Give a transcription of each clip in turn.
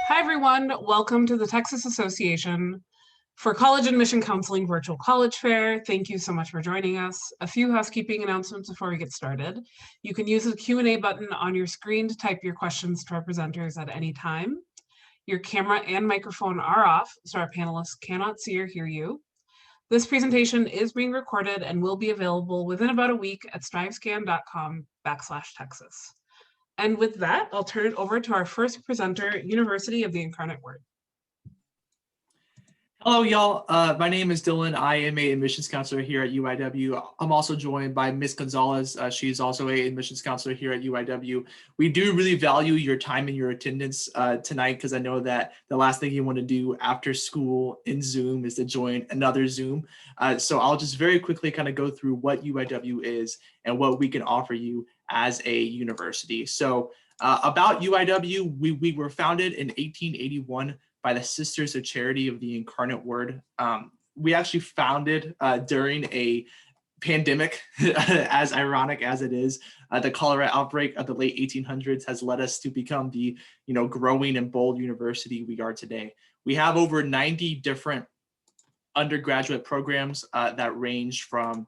Hi, everyone. Welcome to the Texas Association for College Admission Counseling Virtual College Fair. Thank you so much for joining us. A few housekeeping announcements before we get started. You can use the Q&A button on your screen to type your questions to our presenters at any time. Your camera and microphone are off, so our panelists cannot see or hear you. This presentation is being recorded and will be available within about a week at strivescan.com/Texas. And with that, I'll turn it over to our first presenter, University of the Incarnate Word. Hello, y'all. My name is Dylan. I am a admissions counselor here at UIW. I'm also joined by Ms. Gonzalez. She's also a admissions counselor here at UIW. We do really value your time and your attendance tonight, because I know that the last thing you want to do after school in Zoom is to join another Zoom. So I'll just very quickly kind of go through what UIW is and what we can offer you as a university. So about UIW, we were founded in 1881 by the Sisters of Charity of the Incarnate Word. We actually founded during a pandemic, as ironic as it is. The cholera outbreak of the late 1800s has led us to become the growing and bold university we are today. We have over 90 different undergraduate programs that range from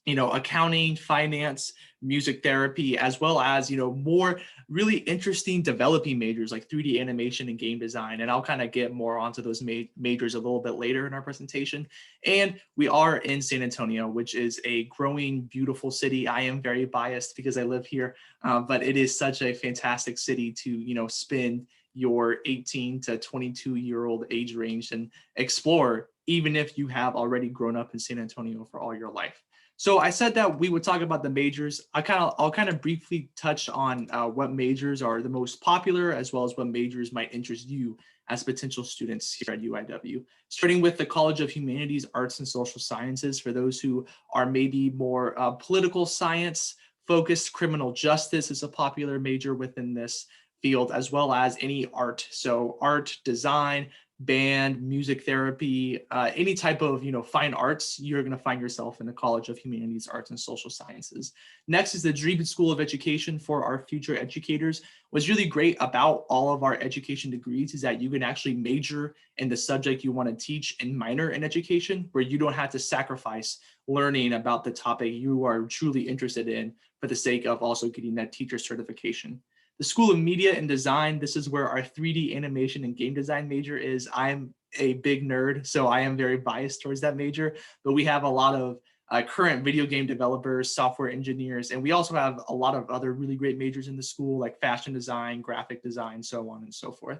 accounting, finance, music therapy, as well as, more really interesting developing majors like 3D animation and game design. And I'll kind of get more onto those majors a little bit later in our presentation. And we are in San Antonio, which is a growing, beautiful city. I am very biased because I live here, but it is such a fantastic city to, spend your 18 to 22-year-old age range and explore, even if you have already grown up in San Antonio for all your life. So I said that we would talk about the majors. I'll kind of briefly touch on what majors are the most popular, as well as what majors might interest you as potential students here at UIW. Starting with the College of Humanities, Arts, and Social Sciences, for those who are maybe more political science focused. Criminal justice is a popular major within this field, as well as any art. So art, design, band, music therapy, any type of fine arts, you're going to find yourself in the College of Humanities, Arts, and Social Sciences. Next is the Dreeben School of Education for our future educators. What's really great about all of our education degrees is that you can actually major in the subject you want to teach and minor in education, where you don't have to sacrifice learning about the topic you are truly interested in for the sake of also getting that teacher certification. The School of Media and Design, this is where our 3D animation and game design major is. I'm a big nerd, so I am very biased towards that major, but we have a lot of current video game developers, software engineers, and we also have a lot of other really great majors in the school, like fashion design, graphic design, so on and so forth.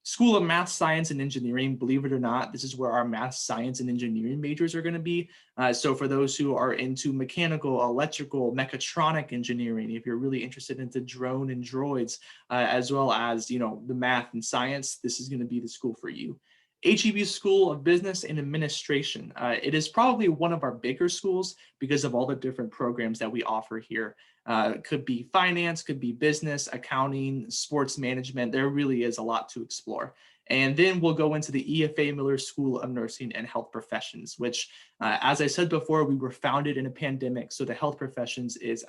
School of Math, Science, and Engineering, believe it or not, this is where our math, science, and engineering majors are going to be. So for those who are into mechanical, electrical, mechatronic engineering, if you're really interested into drone and droids, as well as, the math and science, this is going to be the school for you. HEB School of Business and Administration. It is probably one of our bigger schools because of all the different programs that we offer here. Could be finance, could be business, accounting, sports management. There really is a lot to explore. And then we'll go into the EFA Miller School of Nursing and Health Professions, which, as I said before, we were founded in a pandemic. So the health professions is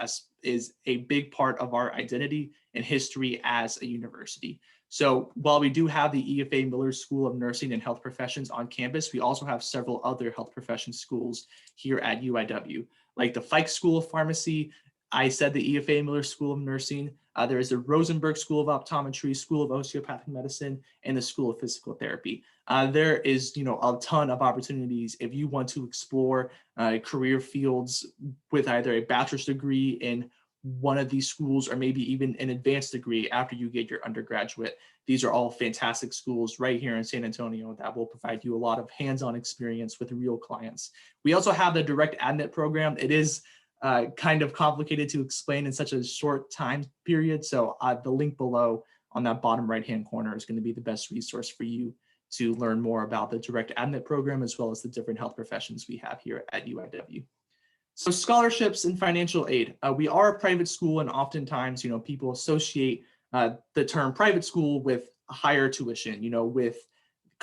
a big part of our identity and history as a university. So while we do have the EFA Miller School of Nursing and Health Professions on campus, we also have several other health profession schools here at UIW, like the Fike School of Pharmacy. I said the EFA Miller School of Nursing. There is the Rosenberg School of Optometry, School of Osteopathic Medicine, and the School of Physical Therapy. There is, a ton of opportunities if you want to explore career fields with either a bachelor's degree in one of these schools, or maybe even an advanced degree after you get your undergraduate. These are all fantastic schools right here in San Antonio that will provide you a lot of hands-on experience with real clients. We also have the direct admit program. It is kind of complicated to explain in such a short time period. So the link below on that bottom right-hand corner is going to be the best resource for you to learn more about the direct admit program, as well as the different health professions we have here at UIW. So scholarships and financial aid. We are a private school, and oftentimes, people associate the term private school with higher tuition, with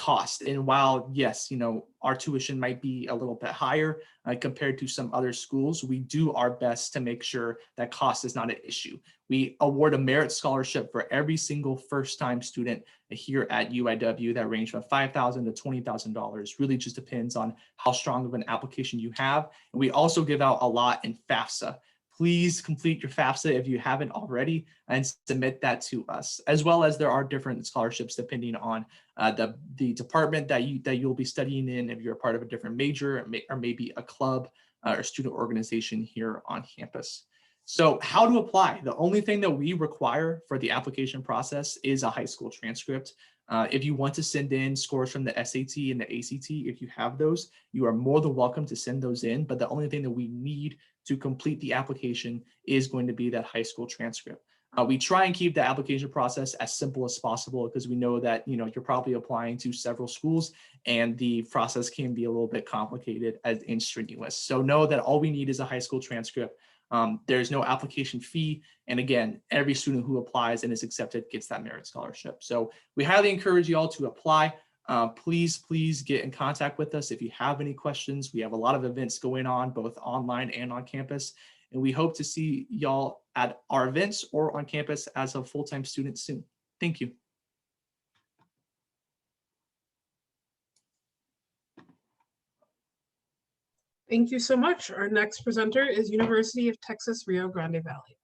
cost. And while, yes, our tuition might be a little bit higher compared to some other schools, we do our best to make sure that cost is not an issue. We award a merit scholarship for every single first-time student here at UIW that range from $5,000 to $20,000. Really just depends on how strong of an application you have. And we also give out a lot in FAFSA. Please complete your FAFSA if you haven't already and submit that to us, as well as there are different scholarships depending on the department that you'll be studying in, if you're a part of a different major or maybe a club or student organization here on campus. So how to apply? The only thing that we require for the application process is a high school transcript. If you want to send in scores from the SAT and the ACT, if you have those, you are more than welcome to send those in. But the only thing that we need to complete the application is going to be that high school transcript. We try and keep the application process as simple as possible because we know that you're probably applying to several schools and the process can be a little bit complicated and strenuous. So know that all we need is a high school transcript. There's no application fee. And again, every student who applies and is accepted gets that merit scholarship. So we highly encourage you all to apply. Please get in contact with us if you have any questions. We have a lot of events going on both online and on campus. And we hope to see y'all at our events or on campus as a full-time student soon. Thank you. Thank you so much. Our next presenter is University of Texas, Rio Grande Valley.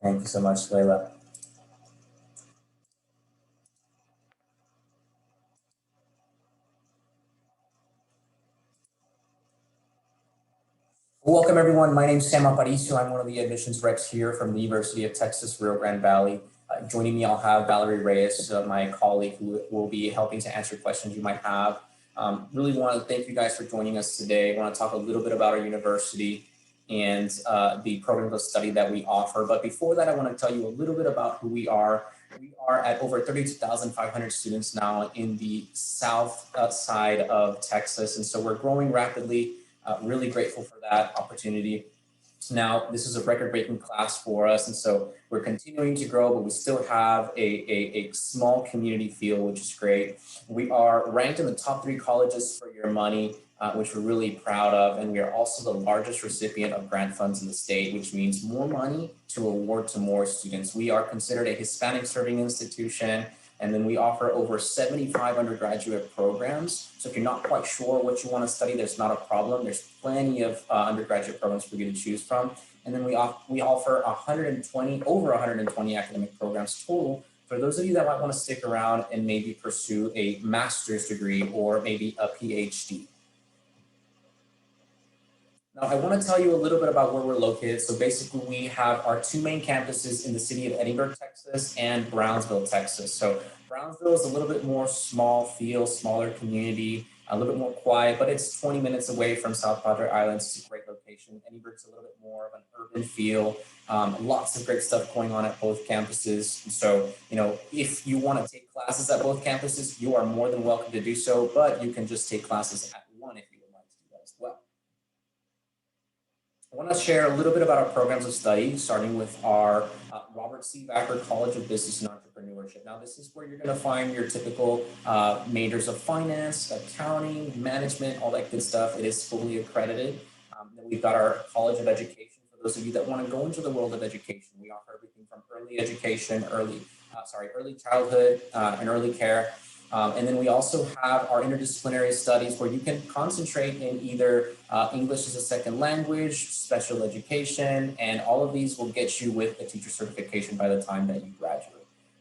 Thank you so much, Layla. Welcome, everyone. My name is Sam Aparicio. I'm one of the admissions reps here from the University of Texas, Rio Grande Valley. Joining me, I'll have Valerie Reyes, my colleague, who will be helping to answer questions you might have. Really want to thank you guys for joining us today. I want to talk a little bit about our university and the program of study that we offer. But before that, I want to tell you a little bit about who we are. We are at over 32,500 students now in the south side of Texas. And so we're growing rapidly. Really grateful for that opportunity. Now, this is a record-breaking class for us, and so we're continuing to grow, but we still have a small community feel, which is great. We are ranked in the top 3 colleges for your money, which we're really proud of, and we are also the largest recipient of grant funds in the state, which means more money to award to more students. We are considered a Hispanic serving institution, and then we offer over 75 undergraduate programs. So if you're not quite sure what you want to study, there's not a problem. There's plenty of undergraduate programs for you to choose from. And then we offer over 120 academic programs total for those of you that might want to stick around and maybe pursue a master's degree or maybe a PhD. Now, I want to tell you a little bit about where we're located. So basically, we have our 2 main campuses in the city of Edinburgh, Texas, and Brownsville, Texas. So Brownsville is a little bit more small feel, smaller community, a little bit more quiet, but it's 20 minutes away from South Padre Islands. It's a great location. Edinburgh's a little bit more of an urban feel. Lots of great stuff going on at both campuses. And so, if you want to take classes at both campuses, you are more than welcome to do so, but you can just take classes at one if you would like to do that as well. I want to share a little bit about our programs of study, starting with our Robert C. Backer College of Business and Entrepreneurship. Now, this is where you're going to find your typical majors of finance, accounting, management, all that good stuff. It is fully accredited. Then we've got our College of Education for those of you that want to go into the world of education. We offer everything from early education, early childhood and early care. And then we also have our interdisciplinary studies where you can concentrate in either English as a second language, special education, and all of these will get you with a teacher certification by the time that you graduate.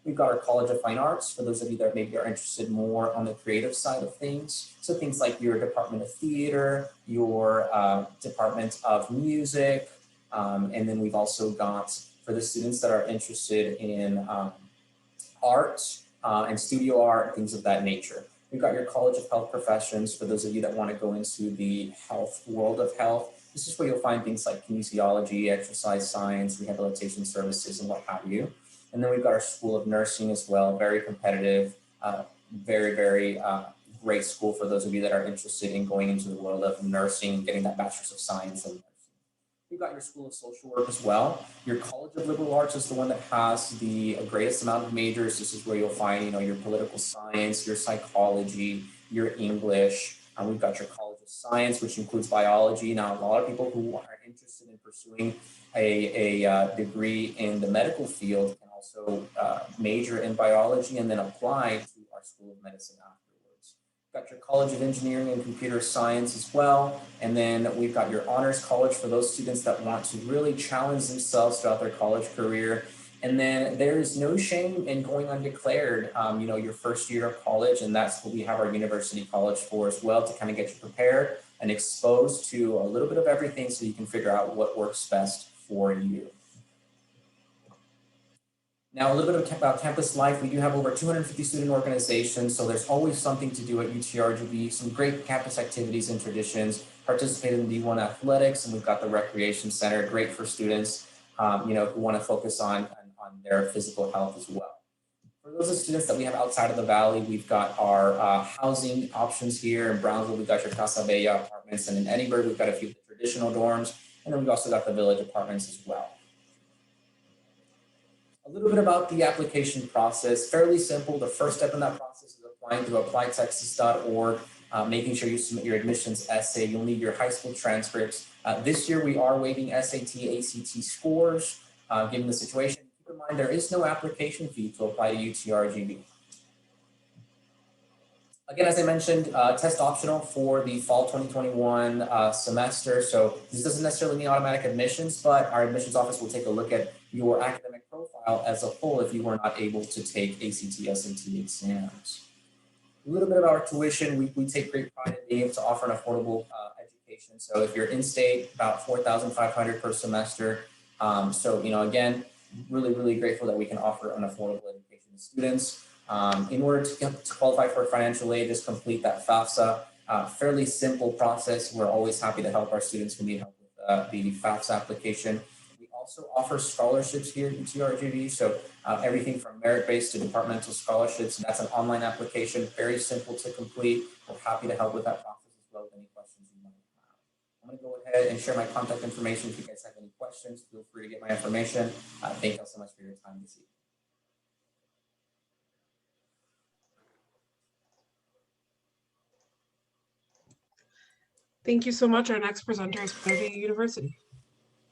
We've got our College of Fine Arts for those of you that maybe are interested more on the creative side of things. So things like your Department of Theater, your Department of Music, and then we've also got, for the students that are interested in art, and studio art, things of that nature. We've got your College of Health Professions for those of you that want to go into the world of health. This is where you'll find things like kinesiology, exercise science, rehabilitation services, and what have you. And then we've got our School of Nursing as well, very competitive, very great school for those of you that are interested in going into the world of nursing, getting that Bachelor's of Science in nursing. You've got your School of Social Work as well. Your College of Liberal Arts is the one that has the greatest amount of majors. This is where you'll find, your political science, your psychology, your English. We've got your College of Science, which includes biology. Now, a lot of people who are interested in pursuing a degree in the medical field can also major in biology and then apply to our School of Medicine afterwards. Got your College of Engineering and Computer Science as well. And then we've got your Honors College for those students that want to really challenge themselves throughout their college career. And then there is no shame in going undeclared, your first year of college. And that's what we have our University College for as well, to kind of get you prepared and exposed to a little bit of everything so you can figure out what works best for you. Now, a little bit about campus life. We do have over 250 student organizations, so there's always something to do at UTRGV, some great campus activities and traditions, participate in D1 athletics, and we've got the recreation center, great for students, who want to focus on their physical health as well. For those students that we have outside of the Valley, we've got our housing options here. In Brownsville, we've got your Casa Bella apartments, and in Edinburgh, we've got a few of the traditional dorms, and then we've also got the village apartments as well. A little bit about the application process, fairly simple. The first step in that process is applying through applytexas.org, making sure you submit your admissions essay. You'll need your high school transcripts. This year, we are waiving SAT, ACT scores, given the situation. Keep in mind, there is no application fee to apply to UTRGV. Again, as I mentioned, test optional for the fall 2021 semester. So this doesn't necessarily mean automatic admissions, but our admissions office will take a look at your academic profile as a whole if you were not able to take ACT, SAT exams. A little bit about our tuition. We take great pride in being able to offer an affordable education. So if you're in-state, about $4,500 per semester. Again, really grateful that we can offer an affordable education to students. In order to qualify for financial aid, just complete that FAFSA. Fairly simple process. We're always happy to help our students who need help with the FAFSA application. We also offer scholarships here at UTRGV. So everything from merit-based to departmental scholarships. And that's an online application, very simple to complete. We're happy to help with that process as well with any questions you might have. I'm going to go ahead and share my contact information. If you guys have any questions, feel free to get my information. Thank you so much for your time this evening. Thank you so much. Our next presenter is Trinity University.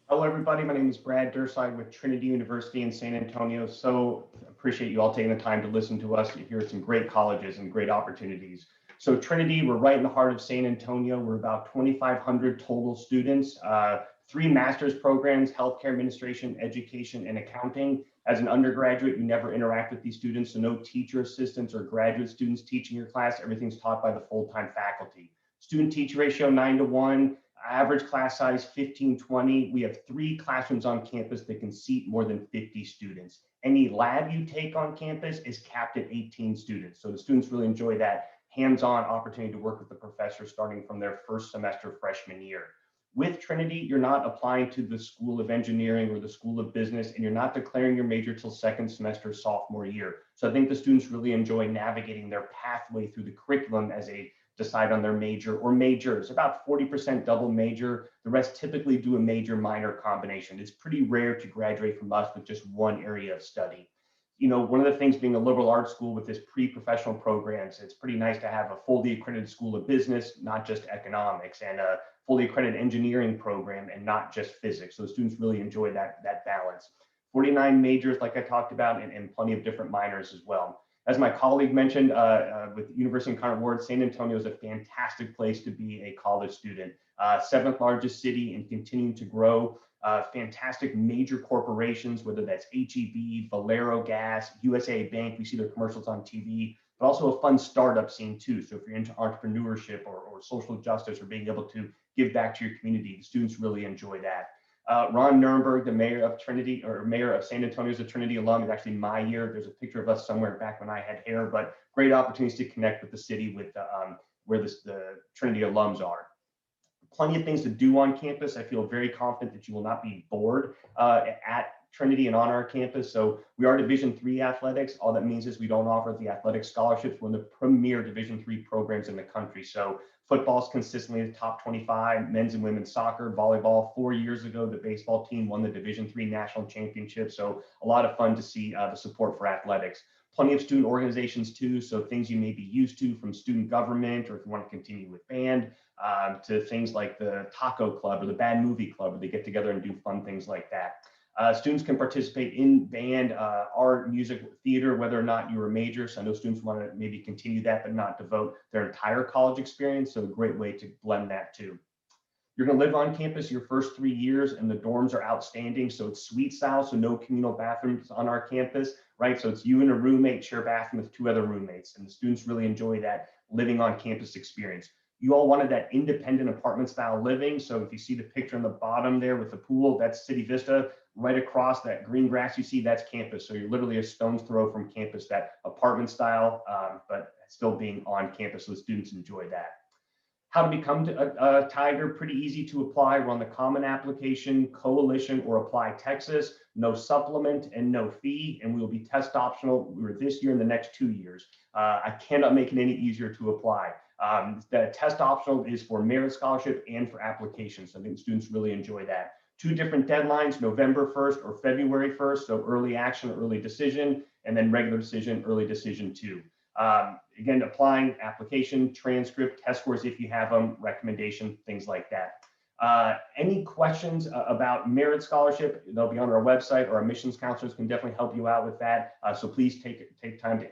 Hello, everybody. My name is Brad Durside with Trinity University in San Antonio. So appreciate you all taking the time to listen to us. You hear some great colleges and great opportunities. So Trinity, we're right in the heart of San Antonio. We're about 2,500 total students, 3 master's programs, healthcare administration, education, and accounting. As an undergraduate, you never interact with these students, so no teacher assistants or graduate students teaching your class. Everything's taught by the full-time faculty. Student-teacher ratio 9:1, average class size 15-20. We have 3 classrooms on campus that can seat more than 50 students. Any lab you take on campus is capped at 18 students. So the students really enjoy that hands-on opportunity to work with the professor starting from their first semester freshman year. With Trinity, you're not applying to the School of Engineering or the School of Business, and you're not declaring your major till second semester sophomore year. So I think the students really enjoy navigating their pathway through the curriculum as they decide on their major or majors. About 40% double major. The rest typically do a major minor combination. It's pretty rare to graduate from us with just one area of study. One of the things being a liberal arts school with this pre-professional programs, it's pretty nice to have a fully accredited School of Business, not just economics, and a fully accredited engineering program and not just physics. So students really enjoy that balance. 49 majors, like I talked about, and plenty of different minors as well. As my colleague mentioned, with University of Incarnate, San Antonio is a fantastic place to be a college student. 7th largest city and continuing to grow. Fantastic major corporations, whether that's HEB, Valero Gas, USA Bank. We see their commercials on TV, but also a fun startup scene too. So if you're into entrepreneurship or social justice or being able to give back to your community, the students really enjoy that. Ron Nirenberg, the mayor of Trinity, or mayor of San Antonio, is a Trinity alum. It's actually my year. There's a picture of us somewhere back when I had hair, but great opportunities to connect with the city with where the Trinity alums are. Plenty of things to do on campus. I feel very confident that you will not be bored at Trinity and on our campus. So we are Division III athletics. All that means is we don't offer the athletic scholarships. We're one of the premier Division III programs in the country. So Football's consistently in the top 25, men's and women's soccer, volleyball. 4 years ago, the baseball team won the Division III national championship. So a lot of fun to see the support for athletics. Plenty of student organizations too. So things you may be used to from student government, or if you want to continue with band, to things like the Taco Club or the Bad Movie Club, where they get together and do fun things like that. Students can participate in band, art, music, theater, whether or not you're a major. So I know students want to maybe continue that, but not devote their entire college experience. So a great way to blend that too. You're going to live on campus your first 3 years, and the dorms are outstanding. So it's suite style, so no communal bathrooms on our campus, right? So it's you and a roommate share a bathroom with 2 other roommates, and the students really enjoy that living on campus experience. You all wanted that independent apartment style living. So if you see the picture on the bottom there with the pool, that's City Vista. Right across that green grass you see, that's campus. So you're literally a stone's throw from campus, that apartment style, but still being on campus, so the students enjoy that. How to become a Tiger, pretty easy to apply. We're on the Common Application, Coalition, or Apply Texas. No supplement and no fee, and we will be test optional. We were this year and the next 2 years. I cannot make it any easier to apply. The test optional is for merit scholarship and for applications. So I think students really enjoy that. 2 different deadlines, November 1st or February 1st. So early action, early decision, and then regular decision, early decision 2. Again, applying, application, transcript, test scores if you have them, recommendation, things like that. Any questions about merit scholarship, they'll be on our website, or our admissions counselors can definitely help you out with that. So please take time to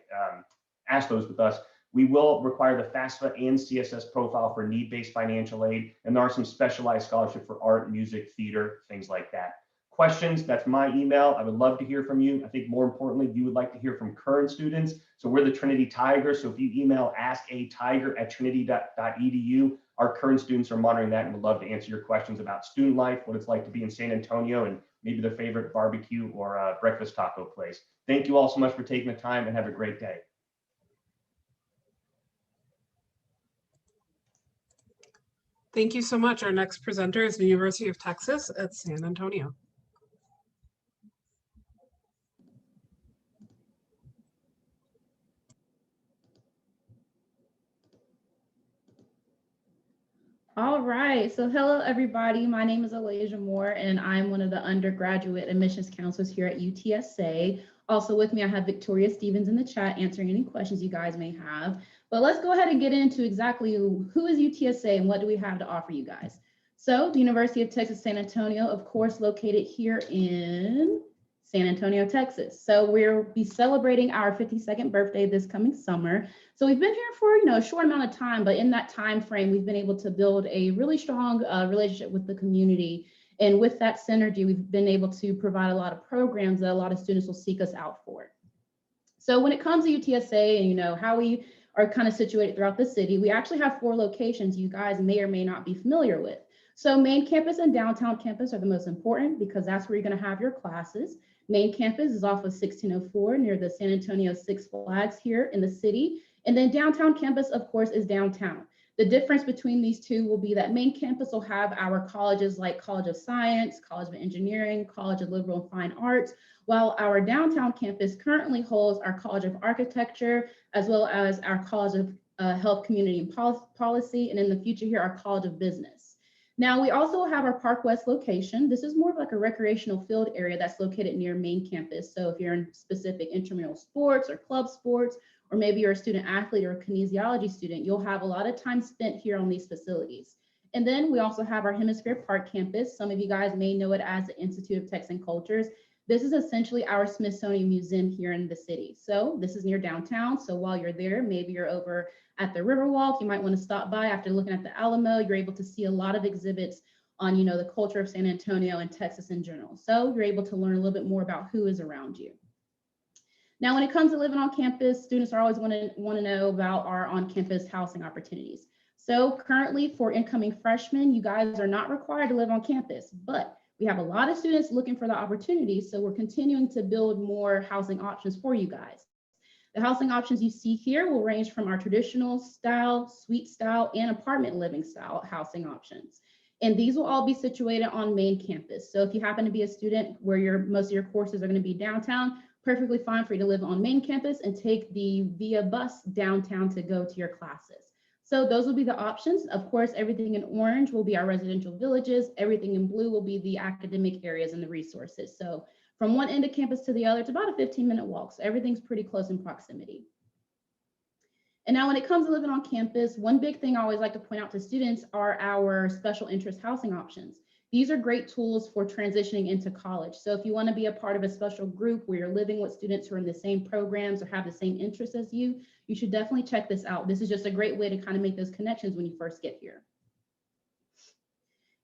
ask those with us. We will require the FAFSA and CSS profile for need-based financial aid, and there are some specialized scholarships for art, music, theater, things like that. Questions, that's my email. I would love to hear from you. I think more importantly, you would like to hear from current students. So we're the Trinity Tigers. So if you email askatiger@trinity.edu, our current students are monitoring that and would love to answer your questions about student life, what it's like to be in San Antonio, and maybe their favorite barbecue or breakfast taco place. Thank you all so much for taking the time, and have a great day. Thank you so much. Our next presenter is the University of Texas at San Antonio. All right, so hello everybody. My name is Alasia Moore, and I'm one of the undergraduate admissions counselors here at UTSA. Also with me, I have Victoria Stevens in the chat answering any questions you guys may have. But let's go ahead and get into exactly who is UTSA and what do we have to offer you guys. So the University of Texas San Antonio, of course, located here in San Antonio, Texas. So we'll be celebrating our 52nd birthday this coming summer. So we've been here for a short amount of time, but in that time frame, we've been able to build a really strong relationship with the community. And with that synergy, we've been able to provide a lot of programs that a lot of students will seek us out for. So when it comes to UTSA and how we are kind of situated throughout the city, we actually have 4 locations you guys may or may not be familiar with. So main campus and downtown campus are the most important because that's where you're going to have your classes. Main campus is off of 1604 near the San Antonio Six Flags here in the city. And then downtown campus, of course, is downtown. The difference between these two will be that main campus will have our colleges like College of Science, College of Engineering, College of Liberal and Fine Arts, while our downtown campus currently holds our College of Architecture, as well as our College of Health, Community, and Policy, and in the future here, our College of Business. Now, we also have our Park West location. This is more of like a recreational field area that's located near main campus. So if you're in specific intramural sports or club sports, or maybe you're a student athlete or a kinesiology student, you'll have a lot of time spent here on these facilities. And then we also have our Hemisphere Park campus. Some of you guys may know it as the Institute of Texan Cultures. This is essentially our Smithsonian Museum here in the city. So this is near downtown. So while you're there, maybe you're over at the Riverwalk, you might want to stop by after looking at the Alamo. You're able to see a lot of exhibits on, the culture of San Antonio and Texas in general. So you're able to learn a little bit more about who is around you. Now, when it comes to living on campus, students are always want to know about our on-campus housing opportunities. So currently for incoming freshmen, you guys are not required to live on campus, but we have a lot of students looking for the opportunities. So we're continuing to build more housing options for you guys. The housing options you see here will range from our traditional style, suite style, and apartment living style housing options. And these will all be situated on main campus. So if you happen to be a student where most of your courses are going to be downtown, perfectly fine for you to live on main campus and take the via bus downtown to go to your classes. So those will be the options. Of course, everything in orange will be our residential villages. Everything in blue will be the academic areas and the resources. So from one end of campus to the other, it's about a 15-minute walk. So everything's pretty close in proximity. And now when it comes to living on campus, one big thing I always like to point out to students are our special interest housing options. These are great tools for transitioning into college. So if you want to be a part of a special group where you're living with students who are in the same programs or have the same interests as you, you should definitely check this out. This is just a great way to kind of make those connections when you first get here.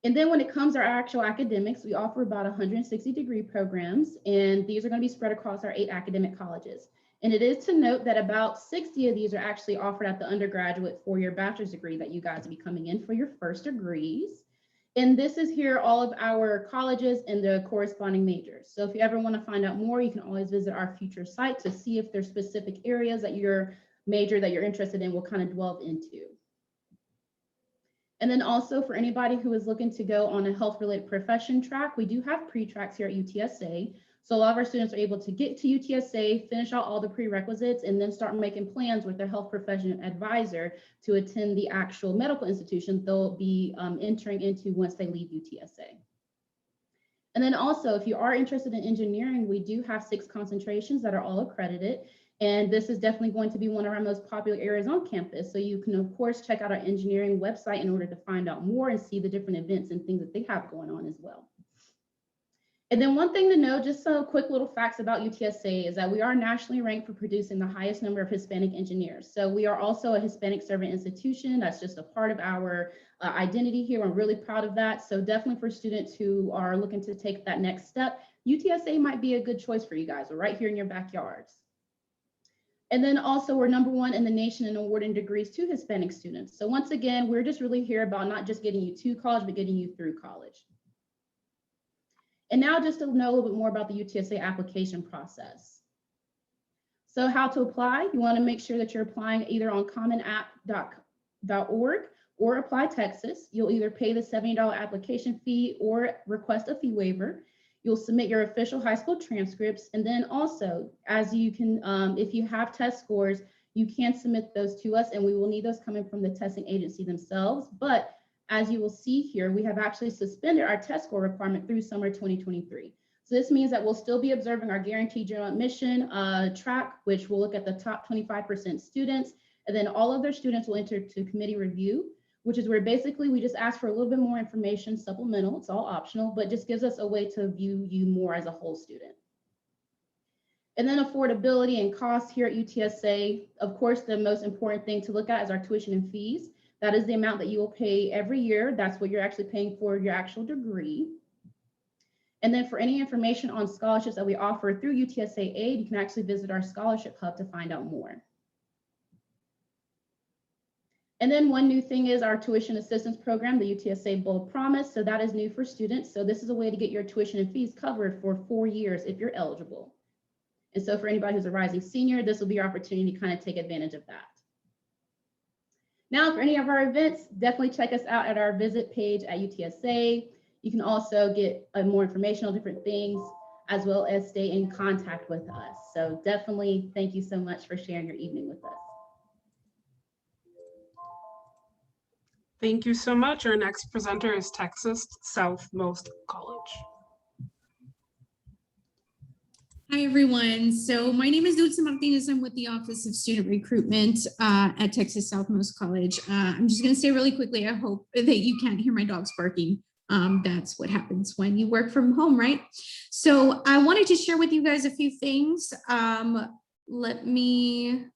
And then when it comes to our actual academics, we offer about 160-degree programs, and these are going to be spread across our 8 academic colleges. And it is to note that about 60 of these are actually offered at the undergraduate 4-year bachelor's degree that you guys will be coming in for your first degrees. And this is here all of our colleges and the corresponding majors. So if you ever want to find out more, you can always visit our future site to see if there's specific areas that your major that you're interested in will kind of delve into. And then also for anybody who is looking to go on a health-related profession track, we do have pre-tracks here at UTSA. So a lot of our students are able to get to UTSA, finish out all the prerequisites, and then start making plans with their health profession advisor to attend the actual medical institution they'll be entering into once they leave UTSA. And then also, if you are interested in engineering, we do have 6 concentrations that are all accredited. And this is definitely going to be one of our most popular areas on campus. So you can, of course, check out our engineering website in order to find out more and see the different events and things that they have going on as well. And then one thing to know, just some quick little facts about UTSA, is that we are nationally ranked for producing the highest number of Hispanic engineers. So we are also a Hispanic serving institution. That's just a part of our identity here. We're really proud of that. So definitely for students who are looking to take that next step, UTSA might be a good choice for you guys. We're right here in your backyards. And then also we're #1 in the nation in awarding degrees to Hispanic students. So once again, we're just really here about not just getting you to college, but getting you through college. And now just to know a little bit more about the UTSA application process. So how to apply, you want to make sure that you're applying either on commonapp.org or Apply Texas. You'll either pay the $70 application fee or request a fee waiver. You'll submit your official high school transcripts. And then also, as you can, if you have test scores, you can submit those to us, and we will need those coming from the testing agency themselves. But as you will see here, we have actually suspended our test score requirement through summer 2023. So this means that we'll still be observing our guaranteed general admission track, which will look at the top 25% students, and then all of their students will enter to committee review, which is where basically we just ask for a little bit more information, supplemental, it's all optional, but just gives us a way to view you more as a whole student. And then affordability and costs here at UTSA. Of course, the most important thing to look at is our tuition and fees. That is the amount that you will pay every year. That's what you're actually paying for your actual degree. And then for any information on scholarships that we offer through UTSA Aid, you can actually visit our scholarship hub to find out more. And then one new thing is our tuition assistance program, the UTSA Bold Promise. So that is new for students. So this is a way to get your tuition and fees covered for 4 years if you're eligible. And so for anybody who's a rising senior, this will be your opportunity to kind of take advantage of that. Now, for any of our events, definitely check us out at our visit page at UTSA. You can also get more information on different things, as well as stay in contact with us. So definitely thank you so much for sharing your evening with us. Thank you so much. Our next presenter is Texas Southmost College. Hi, everyone. So my name is Dulce Martinez. I'm with the Office of Student Recruitment at Texas Southmost College. I'm just going to say really quickly, I hope that you can't hear my dogs barking. That's what happens when you work from home, right? So I wanted to share with you guys a few things. I'm going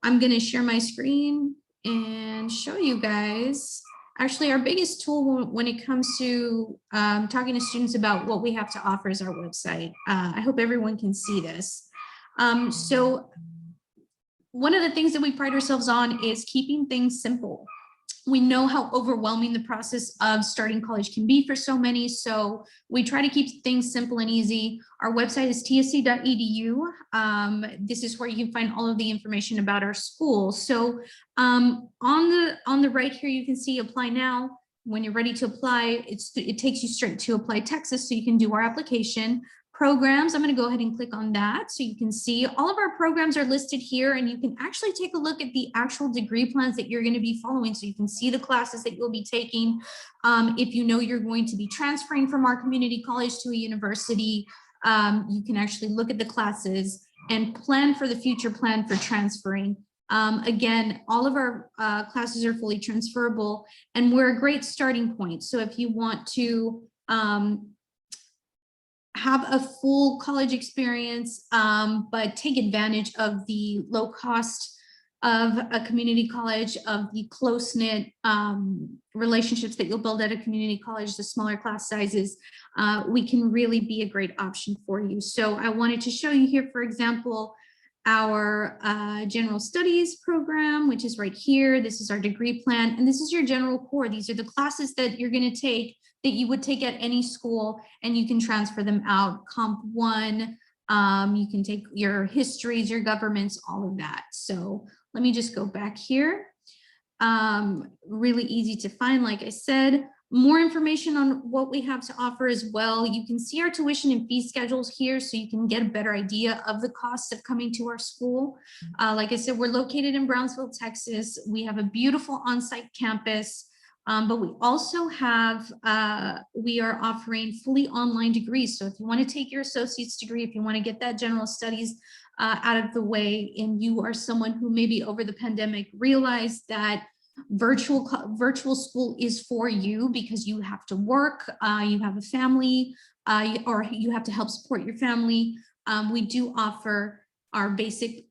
to share my screen and show you guys. Actually, our biggest tool when it comes to talking to students about what we have to offer is our website. I hope everyone can see this. So one of the things that we pride ourselves on is keeping things simple. We know how overwhelming the process of starting college can be for so many, so we try to keep things simple and easy. Our website is tsc.edu. This is where you can find all of the information about our school. So on the right here, you can see apply now. When you're ready to apply, it takes you straight to Apply Texas, so you can do our application. programs. I'm going to go ahead and click on that so you can see all of our programs are listed here, and you can actually take a look at the actual degree plans that you're going to be following, so you can see the classes that you'll be taking. If you know you're going to be transferring from our community college to a university, you can actually look at the classes and plan for the future, plan for transferring. Again, all of our classes are fully transferable, and we're a great starting point. So if you want to have a full college experience, but take advantage of the low cost of a community college, of the close-knit relationships that you'll build at a community college, the smaller class sizes, we can really be a great option for you. So I wanted to show you here, for example, our general studies program, which is right here. This is our degree plan, and this is your general core. These are the classes that you're going to take that you would take at any school, and you can transfer them out. Comp 1, you can take your histories, your governments, all of that. So let me just go back here. Really easy to find, like I said. More information on what we have to offer as well. You can see our tuition and fee schedules here, so you can get a better idea of the costs of coming to our school. Like I said, we're located in Brownsville, Texas. We have a beautiful on-site campus, but we also have, we are offering fully online degrees. So if you want to take your associate's degree, if you want to get that general studies out of the way, and you are someone who maybe over the pandemic realized that virtual school is for you because you have to work, you have a family, or you have to help support your family, we do offer our basic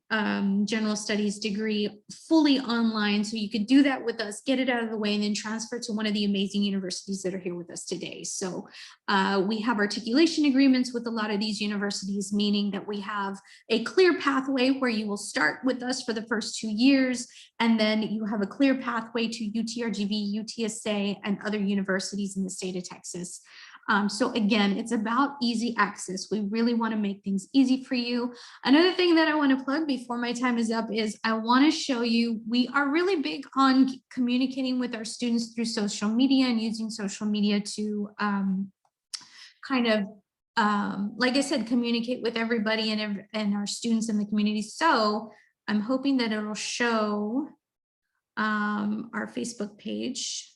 general studies degree fully online. So you could do that with us, get it out of the way, and then transfer to one of the amazing universities that are here with us today. So we have articulation agreements with a lot of these universities, meaning that we have a clear pathway where you will start with us for the first 2 years, and then you have a clear pathway to UTRGV, UTSA, and other universities in the state of Texas. So again, it's about easy access. We really want to make things easy for you. Another thing that I want to plug before my time is up is I want to show you, we are really big on communicating with our students through social media and using social media to kind of, like I said, communicate with everybody and our students in the community. So I'm hoping that it'll show our Facebook page.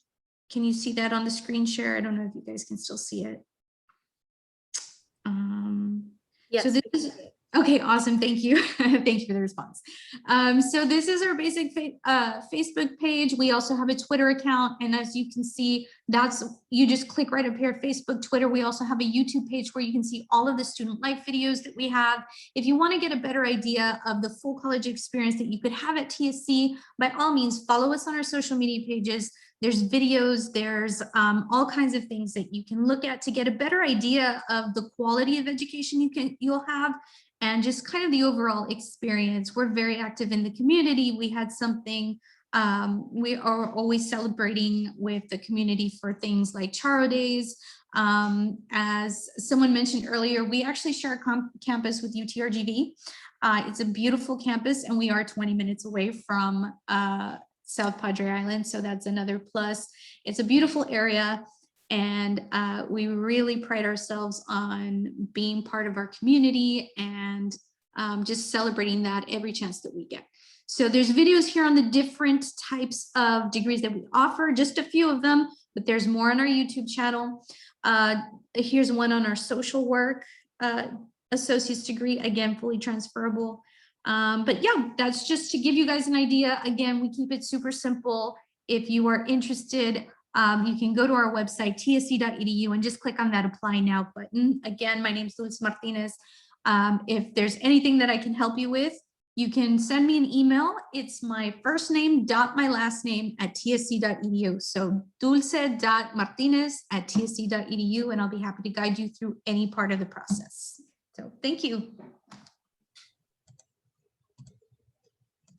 Can you see that on the screen share? I don't know if you guys can still see it. Yes. So this is, okay, awesome. Thank you. Thank you for the response. So this is our basic Facebook page. We also have a Twitter account. And as you can see, that's, you just click right up here, Facebook, Twitter. We also have a YouTube page where you can see all of the student life videos that we have. If you want to get a better idea of the full college experience that you could have at TSC, by all means, follow us on our social media pages. There's videos, there's all kinds of things that you can look at to get a better idea of the quality of education you'll have, and just kind of the overall experience. We're very active in the community. We had something, we are always celebrating with the community for things like Charo Days. As someone mentioned earlier, we actually share a campus with UTRGV. It's a beautiful campus, and we are 20 minutes away from South Padre Island, so that's another plus. It's a beautiful area, and we really pride ourselves on being part of our community and just celebrating that every chance that we get. So there's videos here on the different types of degrees that we offer, just a few of them, but there's more on our YouTube channel. Here's one on our social work associate's degree, again, fully transferable. But yeah, that's just to give you guys an idea. Again, we keep it super simple. If you are interested, you can go to our website, tsc.edu, and just click on that apply now button. Again, my name is Luis Martinez. If there's anything that I can help you with, you can send me an email. It's my first name dot my last name at tsc.edu. So dulce.martinez@tsc.edu, and I'll be happy to guide you through any part of the process. So thank you.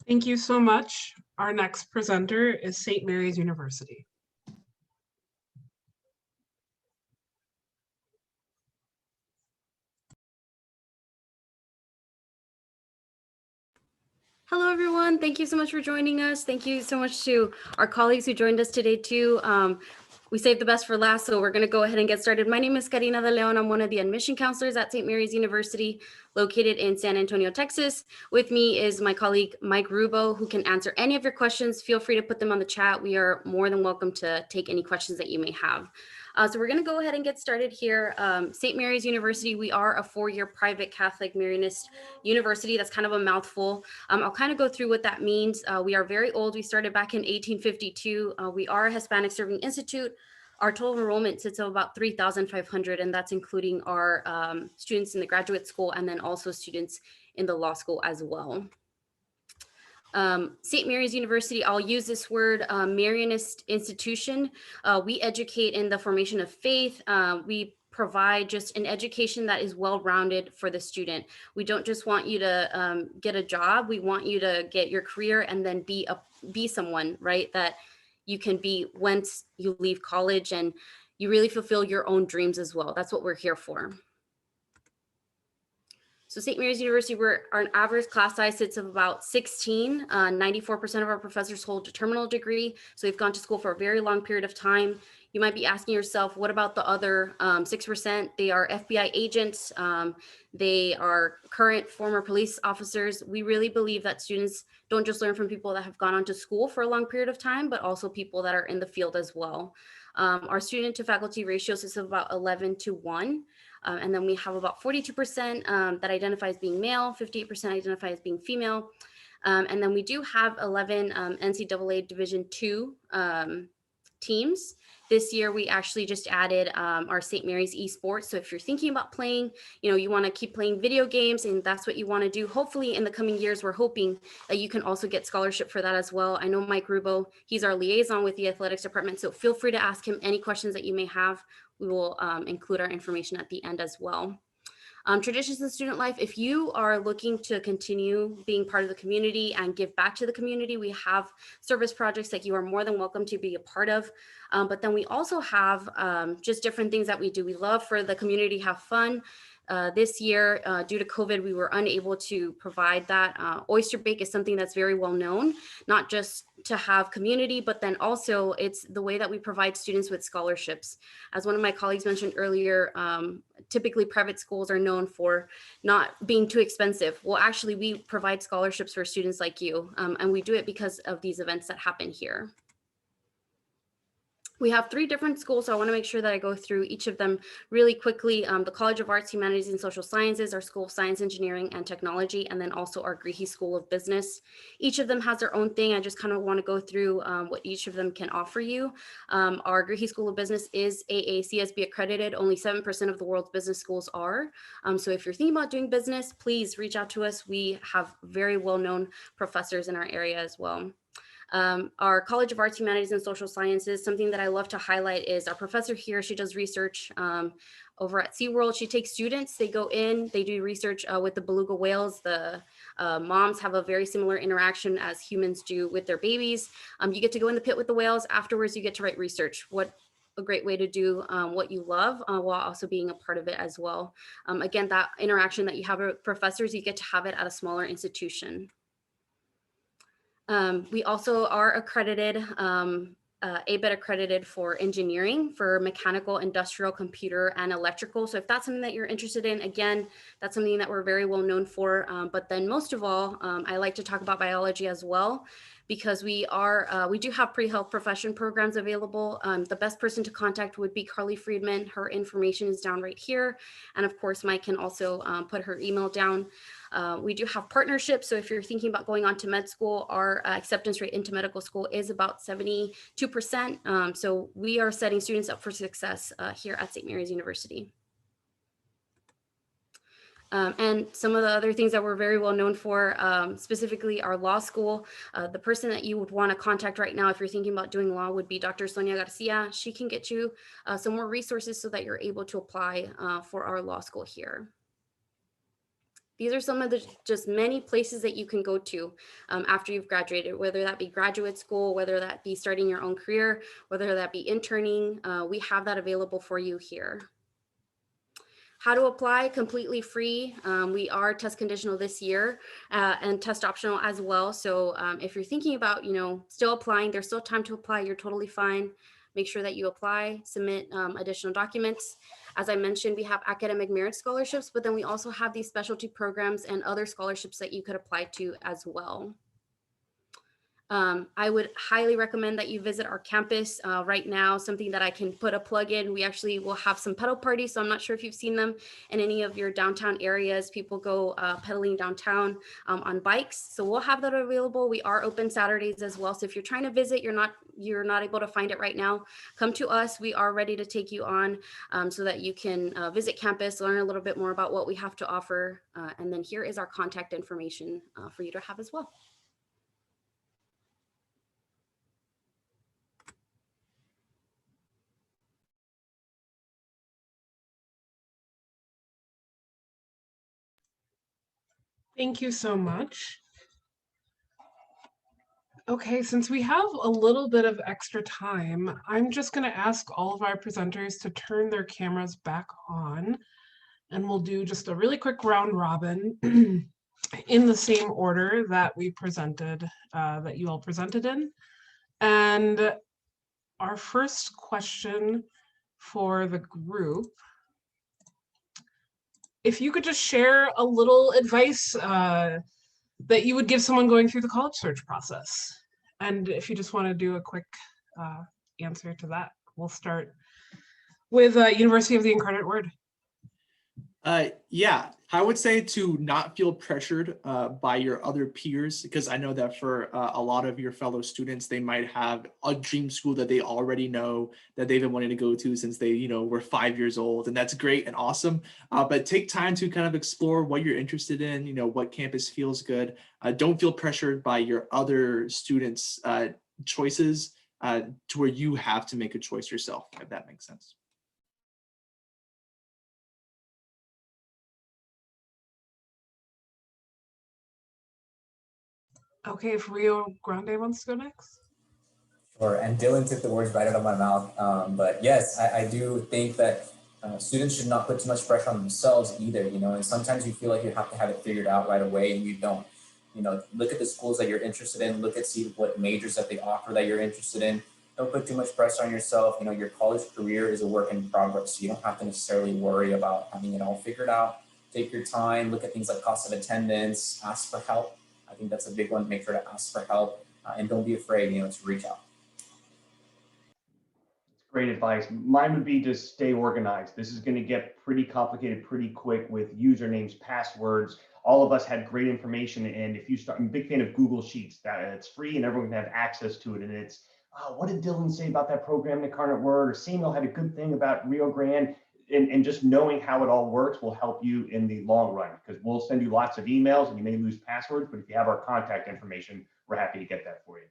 Thank you so much. Our next presenter is St. Mary's University. Hello, everyone. Thank you so much for joining us. Thank you so much to our colleagues who joined us today, too. We saved the best for last, so we're going to go ahead and get started. My name is Karina De Leon. I'm one of the admission counselors at St. Mary's University, located in San Antonio, Texas. With me is my colleague, Mike Rubo, who can answer any of your questions. Feel free to put them on the chat. We are more than welcome to take any questions that you may have. So we're going to go ahead and get started here. St. Mary's University, we are a 4-year private Catholic Marianist university. That's kind of a mouthful. I'll kind of go through what that means. We are very old. We started back in 1852. We are a Hispanic Serving Institute. Our total enrollment sits at about 3,500, and that's including our students in the graduate school and then also students in the law school as well. St. Mary's University, I'll use this word, Marianist institution. We educate in the formation of faith. We provide just an education that is well-rounded for the student. We don't just want you to get a job. We want you to get your career and then be someone, right, that you can be once you leave college, and you really fulfill your own dreams as well. That's what we're here for. So St. Mary's University, our average class size sits of about 16. 94% of our professors hold a terminal degree. So they've gone to school for a very long period of time. You might be asking yourself, what about the other 6%? They are FBI agents. They are current former police officers. We really believe that students don't just learn from people that have gone on to school for a long period of time, but also people that are in the field as well. Our student to faculty ratio is about 11:1. And then we have about 42% that identify as being male, 58% identify as being female. And then we do have 11 NCAA Division II teams. This year, we actually just added our St. Mary's esports. So if you're thinking about playing, you want to keep playing video games and that's what you want to do, hopefully in the coming years, we're hoping that you can also get scholarship for that as well. I know Mike Rubo, he's our liaison with the athletics department. So feel free to ask him any questions that you may have. We will include our information at the end as well. Traditions in student life, if you are looking to continue being part of the community and give back to the community, we have service projects that you are more than welcome to be a part of. But then we also have just different things that we do. We love for the community to have fun. This year, due to COVID, we were unable to provide that. Oyster Bake is something that's very well known, not just to have community, but then also it's the way that we provide students with scholarships. As one of my colleagues mentioned earlier, typically private schools are known for not being too expensive. Well, actually, we provide scholarships for students like you, and we do it because of these events that happen here. We have 3 different schools, so I want to make sure that I go through each of them really quickly. The College of Arts, Humanities, and Social Sciences, our School of Science, Engineering, and Technology, and then also our Griehe School of Business. Each of them has their own thing. I just kind of want to go through what each of them can offer you. Our Griehe School of Business is AACSB accredited. Only 7% of the world's business schools are. So if you're thinking about doing business, please reach out to us. We have very well-known professors in our area as well. Our College of Arts, Humanities, and Social Sciences, something that I love to highlight is our professor here. She does research over at SeaWorld. She takes students, they go in, they do research with the beluga whales. The moms have a very similar interaction as humans do with their babies. You get to go in the pit with the whales. Afterwards, you get to write research. What a great way to do what you love while also being a part of it as well. Again, that interaction that you have with professors, you get to have it at a smaller institution. We also are accredited, ABET accredited for engineering, for mechanical, industrial, computer, and electrical. So if that's something that you're interested in, again, that's something that we're very well known for. But then most of all, I like to talk about biology as well, because we do have pre-health profession programs available. The best person to contact would be Carly Friedman. Her information is down right here. And of course, Mike can also put her email down. We do have partnerships. So if you're thinking about going on to med school, our acceptance rate into medical school is about 72%. So we are setting students up for success here at St. Mary's University. And some of the other things that we're very well known for, specifically our law school. The person that you would want to contact right now if you're thinking about doing law would be Dr. Sonia Garcia. She can get you some more resources so that you're able to apply for our law school here. These are some of the just many places that you can go to after you've graduated, whether that be graduate school, whether that be starting your own career, whether that be interning. We have that available for you here. How to apply, completely free. We are test conditional this year and test optional as well. So if you're thinking about, still applying, there's still time to apply, you're totally fine. make sure that you apply, submit additional documents. As I mentioned, we have academic merit scholarships, but then we also have these specialty programs and other scholarships that you could apply to as well. I would highly recommend that you visit our campus right now. Something that I can put a plug in, we actually will have some pedal parties. So I'm not sure if you've seen them in any of your downtown areas. People go pedaling downtown on bikes. So we'll have that available. We are open Saturdays as well. So if you're trying to visit, you're not able to find it right now, come to us. We are ready to take you on so that you can visit campus, learn a little bit more about what we have to offer. And then here is our contact information for you to have as well. Thank you so much. Okay, since we have a little bit of extra time, I'm just going to ask all of our presenters to turn their cameras back on, and we'll do just a really quick round robin in the same order that we presented, that you all presented in. And our first question for the group, if you could just share a little advice that you would give someone going through the college search process. And if you just want to do a quick answer to that, we'll start with University of the Incarnate Word. Yeah, I would say to not feel pressured by your other peers, because I know that for a lot of your fellow students, they might have a dream school that they already know that they've been wanting to go to since they, were 5 years old, and that's great and awesome. But take time to kind of explore what you're interested in, what campus feels good. Don't feel pressured by your other students' choices to where you have to make a choice yourself, if that makes sense. Okay, if Rio Grande wants to go next. Sure, and Dylan took the words right out of my mouth. But yes, I do think that students should not put too much pressure on themselves either, and sometimes you feel like you have to have it figured out right away and you don't. Look at the schools that you're interested in, see what majors that they offer that you're interested in. Don't put too much pressure on yourself. Your college career is a work in progress, so you don't have to necessarily worry about having it all figured out. Take your time, look at things like cost of attendance, ask for help. I think that's a big one. Make sure to ask for help and don't be afraid, to reach out. Great advice. Mine would be to stay organized. This is going to get pretty complicated pretty quick with usernames, passwords. All of us had great information, and if you start, I'm a big fan of Google Sheets. That it's free and everyone can have access to it. And it's, oh, what did Dylan say about that program in Incarnate Word? Or Samuel had a good thing about Rio Grande. And just knowing how it all works will help you in the long run, because we'll send you lots of emails and you may lose passwords, but if you have our contact information, we're happy to get that for you.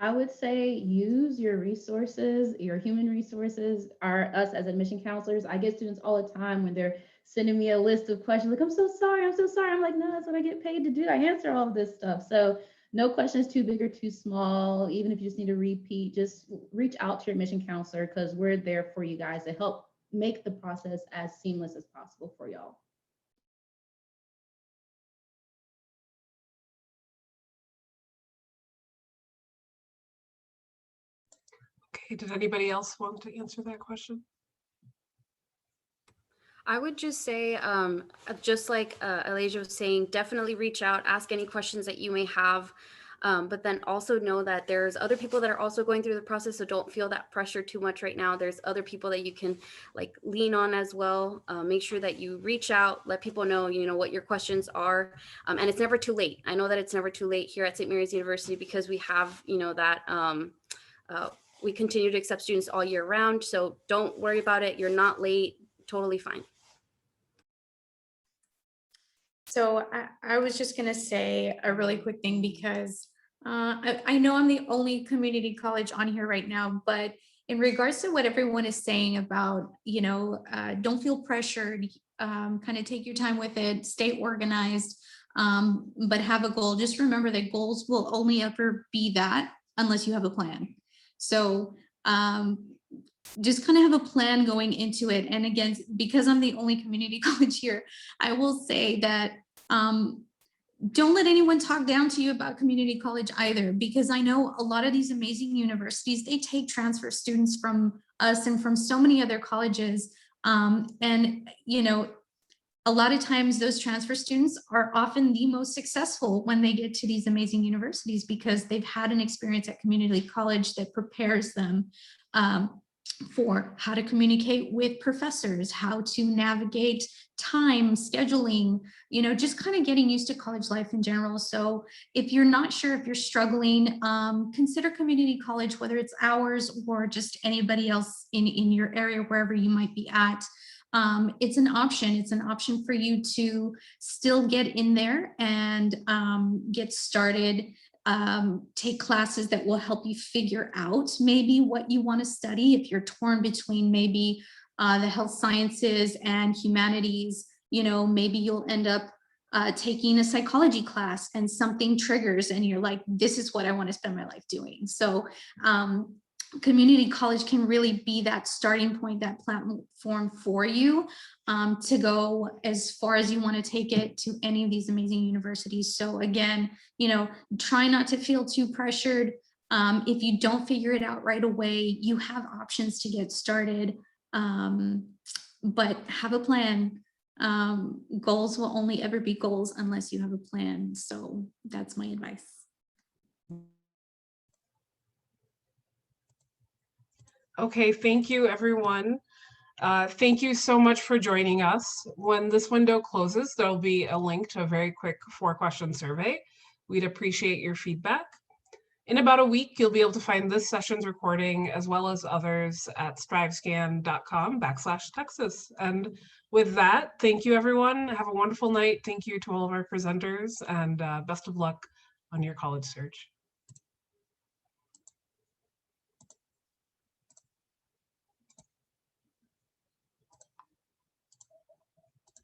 I would say use your resources, your human resources, us as admission counselors. I get students all the time when they're sending me a list of questions, like, I'm so sorry. I'm like, no, that's what I get paid to do. I answer all of this stuff. So no question is too big or too small. Even if you just need to repeat, just reach out to your admission counselor, because we're there for you guys to help make the process as seamless as possible for y'all. Okay, did anybody else want to answer that question? I would just say, just like Elijah was saying, definitely reach out, ask any questions that you may have, but then also know that there's other people that are also going through the process, so don't feel that pressure too much right now. There's other people that you can lean on as well. Make sure that you reach out, let people know, what your questions are, and it's never too late. I know that it's never too late here at St. Mary's University, because we have, that we continue to accept students all year round, so don't worry about it. You're not late, totally fine. So I was just going to say a really quick thing, because I know I'm the only community college on here right now, but in regards to what everyone is saying about, don't feel pressured, kind of take your time with it, stay organized, but have a goal. Just remember that goals will only ever be that unless you have a plan. So just kind of have a plan going into it. And again, because I'm the only community college here, I will say that don't let anyone talk down to you about community college either, because I know a lot of these amazing universities, they take transfer students from us and from so many other colleges. And, you know, a lot of times those transfer students are often the most successful when they get to these amazing universities because they've had an experience at community college that prepares them for how to communicate with professors, how to navigate time, scheduling, you know, just kind of getting used to college life in general. So if you're not sure, if you're struggling, consider community college, whether it's ours or just anybody else in your area, wherever you might be at. It's an option. It's an option for you to still get in there and get started, take classes that will help you figure out maybe what you want to study. If you're torn between maybe the health sciences and humanities, you know, maybe you'll end up taking a psychology class and something triggers and you're like, this is what I want to spend my life doing. So community college can really be that starting point, that platform for you to go as far as you want to take it to any of these amazing universities. So again, you know, try not to feel too pressured. If you don't figure it out right away, you have options to get started, but have a plan. Goals will only ever be goals unless you have a plan. So that's my advice. Okay, thank you, everyone. Thank you so much for joining us. When this window closes, there'll be a link to a very quick 4-question survey. We'd appreciate your feedback. In about a week, you'll be able to find this session's recording as well as others at strivescan.com/Texas. And with that, thank you, everyone. Have a wonderful night. Thank you to all of our presenters and best of luck on your college search.